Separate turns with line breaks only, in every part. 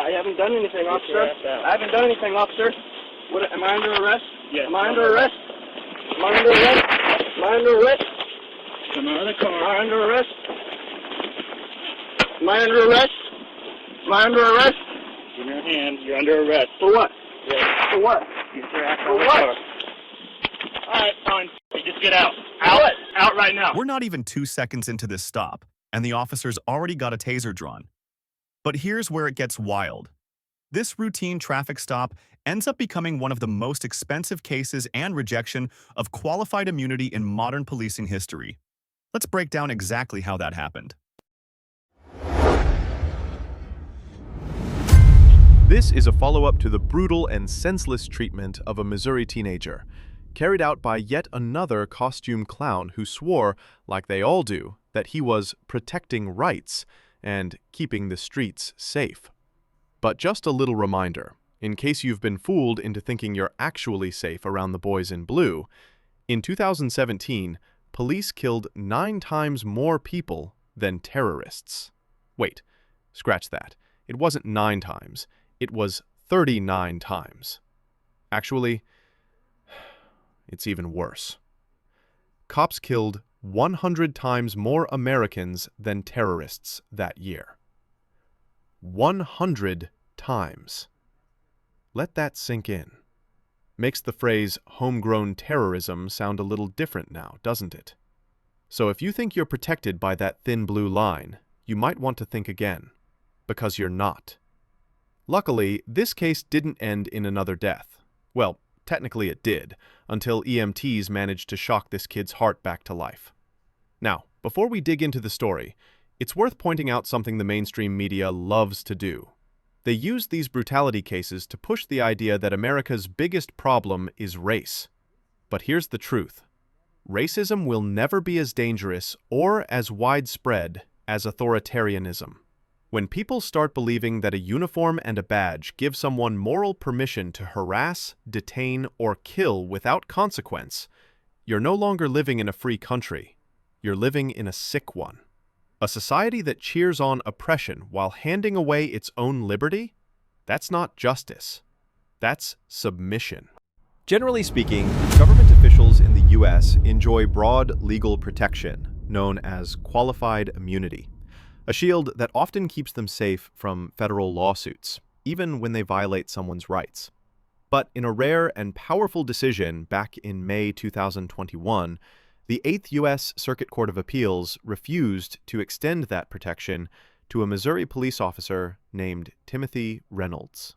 I haven't done anything, officer. I haven't done anything, officer. What, am I under arrest?
Yes.
Am I under arrest? Am I under arrest? Am I under arrest?
Come out of the car.
Am I under arrest? Am I under arrest? Am I under arrest?
Give me your hand. You're under arrest.
For what?
Yes.
For what?
Get your ass
For
out of the
what?
car. All right, fine. You just get out. Out.
What?
Out right now.
We're not even 2 seconds into this stop, and the officer's already got a taser drawn. But here's where it gets wild. This routine traffic stop ends up becoming one of the most expensive cases and rejection of qualified immunity in modern policing history. Let's break down exactly how that happened.
This is a follow-up to the brutal and senseless treatment of a Missouri teenager, carried out by yet another costume clown who swore, like they all do, that he was protecting rights and keeping the streets safe. But just a little reminder, in case you've been fooled into thinking you're actually safe around the boys in blue, in 2017, police killed 9 times more people than terrorists. Wait, scratch that. It wasn't 9 times. It was 39 times. Actually, it's even worse. Cops killed 100 times more Americans than terrorists that year. 100 times. Let that sink in. Makes the phrase homegrown terrorism sound a little different now, doesn't it? So if you think you're protected by that thin blue line, you might want to think again, because you're not. Luckily, this case didn't end in another death. Well, technically it did, until EMTs managed to shock this kid's heart back to life. Now, before we dig into the story, it's worth pointing out something the mainstream media loves to do. They use these brutality cases to push the idea that America's biggest problem is race. But here's the truth. Racism will never be as dangerous or as widespread as authoritarianism. When people start believing that a uniform and a badge give someone moral permission to harass, detain, or kill without consequence, you're no longer living in a free country. You're living in a sick one. A society that cheers on oppression while handing away its own liberty? That's not justice. That's submission. Generally speaking, government officials in the U.S. enjoy broad legal protection, known as qualified immunity. A shield that often keeps them safe from federal lawsuits, even when they violate someone's rights. But in a rare and powerful decision back in May 2021, the 8th U.S. Circuit Court of Appeals refused to extend that protection to a Missouri police officer named Timothy Reynolds.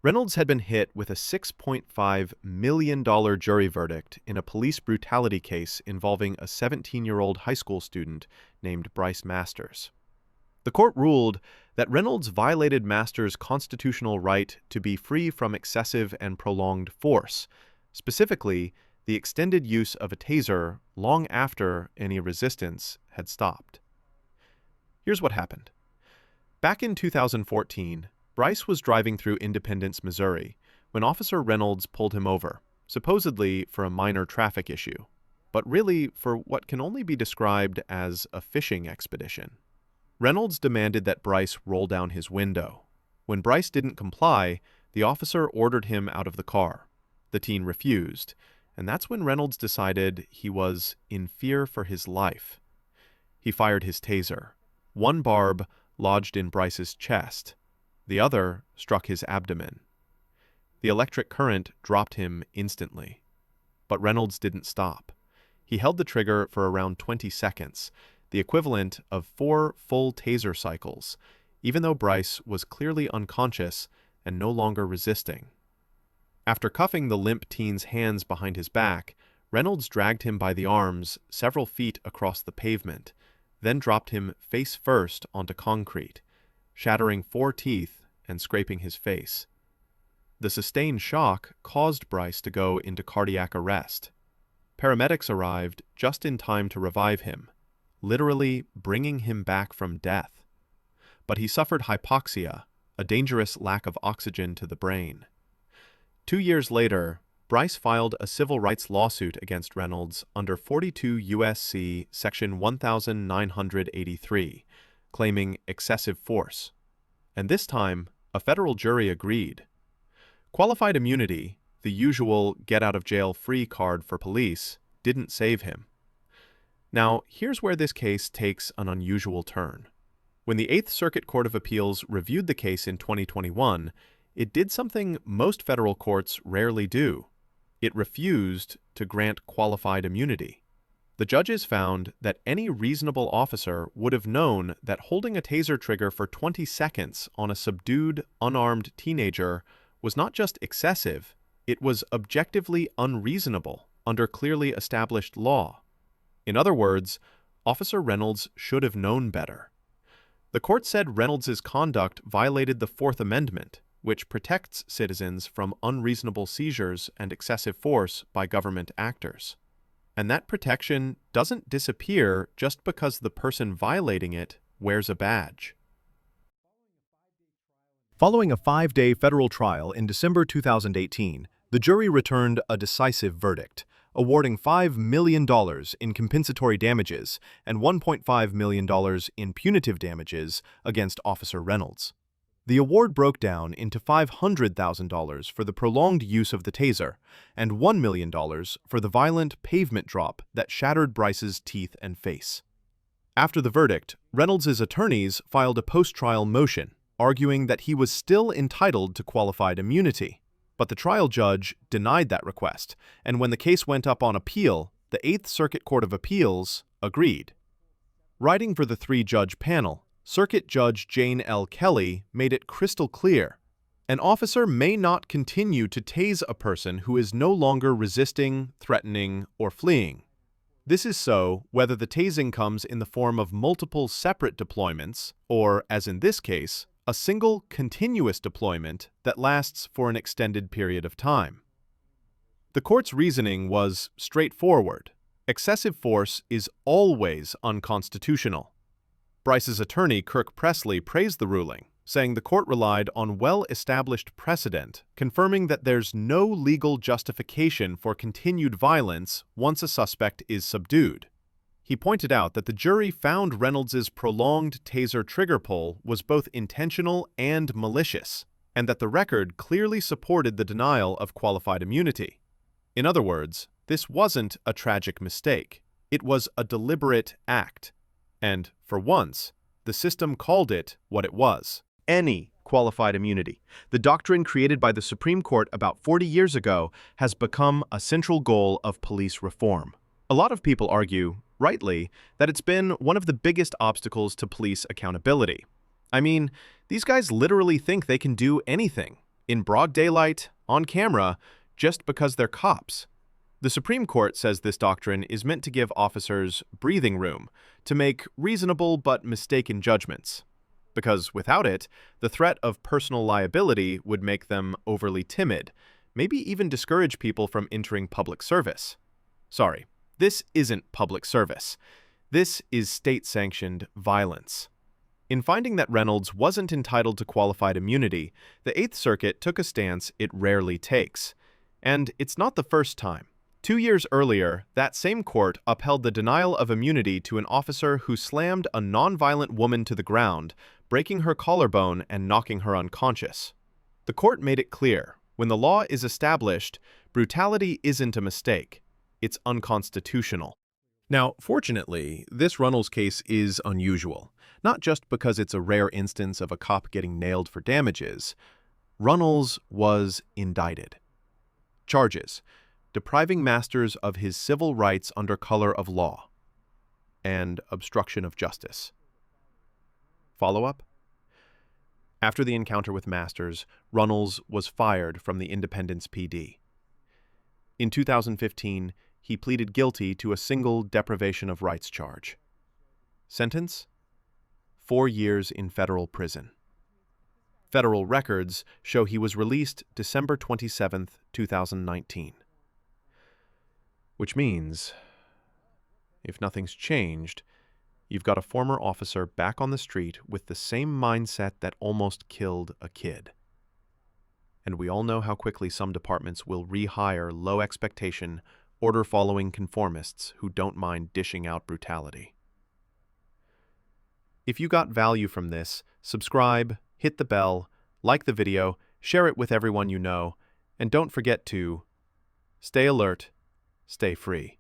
Reynolds had been hit with a $6.5 million jury verdict in a police brutality case involving a 17-year-old high school student named Bryce Masters. The court ruled that Reynolds violated Masters' constitutional right to be free from excessive and prolonged force, specifically the extended use of a taser long after any resistance had stopped. Here's what happened. Back in 2014, Bryce was driving through Independence, Missouri, when Officer Reynolds pulled him over, supposedly for a minor traffic issue, but really for what can only be described as a fishing expedition. Reynolds demanded that Bryce roll down his window. When Bryce didn't comply, the officer ordered him out of the car. The teen refused, and that's when Reynolds decided he was in fear for his life. He fired his taser. One barb lodged in Bryce's chest. The other struck his abdomen. The electric current dropped him instantly. But Reynolds didn't stop. He held the trigger for around 20 seconds, the equivalent of 4 full taser cycles, even though Bryce was clearly unconscious and no longer resisting. After cuffing the limp teen's hands behind his back, Reynolds dragged him by the arms several feet across the pavement, then dropped him face first onto concrete, shattering 4 teeth and scraping his face. The sustained shock caused Bryce to go into cardiac arrest. Paramedics arrived just in time to revive him, literally bringing him back from death. But he suffered hypoxia, a dangerous lack of oxygen to the brain. 2 years later, Bryce filed a civil rights lawsuit against Reynolds under 42 U.S.C. Section 1983, claiming excessive force. and this time, a federal jury agreed. Qualified immunity, the usual get-out-of-jail-free card for police, didn't save him. Now, here's where this case takes an unusual turn. When the Eighth Circuit Court of Appeals reviewed the case in 2021, it did something most federal courts rarely do. It refused to grant qualified immunity. The judges found that any reasonable officer would have known that holding a taser trigger for 20 seconds on a subdued, unarmed teenager was not just excessive, it was objectively unreasonable under clearly established law. In other words, Officer Reynolds should have known better. The court said Reynolds' conduct violated the Fourth Amendment, which protects citizens from unreasonable seizures and excessive force by government actors. And that protection doesn't disappear just because the person violating it wears a badge.
Following a 5-day federal trial in December 2018, the jury returned a decisive verdict, awarding $5 million in compensatory damages and $1.5 million in punitive damages against Officer Reynolds. The award broke down into $500,000 for the prolonged use of the taser and $1 million for the violent pavement drop that shattered Bryce's teeth and face. After the verdict, Reynolds' attorneys filed a post-trial motion, arguing that he was still entitled to qualified immunity. But the trial judge denied that request, and when the case went up on appeal, the Eighth Circuit Court of Appeals agreed. Writing for the 3-judge panel, Circuit Judge Jane L. Kelly made it crystal clear: an officer may not continue to tase a person who is no longer resisting, threatening, or fleeing. This is so whether the tasing comes in the form of multiple separate deployments, or, as in this case, a single continuous deployment that lasts for an extended period of time. The court's reasoning was straightforward. Excessive force is always unconstitutional. Bryce's attorney, Kirk Presley, praised the ruling, saying the court relied on well-established precedent, confirming that there's no legal justification for continued violence once a suspect is subdued. He pointed out that the jury found Reynolds' prolonged taser trigger pull was both intentional and malicious, and that the record clearly supported the denial of qualified immunity. In other words, this wasn't a tragic mistake. It was a deliberate act. And, for once, the system called it what it was: any qualified immunity. The doctrine created by the Supreme Court about 40 years ago has become a central goal of police reform. A lot of people argue, rightly, that it's been one of the biggest obstacles to police accountability. I mean, these guys literally think they can do anything, in broad daylight, on camera, just because they're cops. The Supreme Court says this doctrine is meant to give officers breathing room to make reasonable but mistaken judgments, because without it, the threat of personal liability would make them overly timid, maybe even discourage people from entering public service. Sorry, this isn't public service. This is state-sanctioned violence. In finding that Reynolds wasn't entitled to qualified immunity, the Eighth Circuit took a stance it rarely takes. And it's not the first time. 2 years earlier, that same court upheld the denial of immunity to an officer who slammed a nonviolent woman to the ground, breaking her collarbone and knocking her unconscious. The court made it clear, when the law is established, brutality isn't a mistake. It's unconstitutional. Now, fortunately, this Reynolds case is unusual, not just because it's a rare instance of a cop getting nailed for damages. Reynolds was indicted. Charges: depriving Masters of his civil rights under color of law, and obstruction of justice. Follow-up? After the encounter with Masters, Reynolds was fired from the Independence PD. In 2015, he pleaded guilty to a single deprivation of rights charge. Sentence: 4 years in federal prison. Federal records show he was released December 27, 2019. Which means, if nothing's changed, you've got a former officer back on the street with the same mindset that almost killed a kid. And we all know how quickly some departments will rehire low-expectation, order-following conformists who don't mind dishing out brutality. If you got value from this, subscribe, hit the bell, like the video, share it with everyone you know, and don't forget to stay alert, stay free.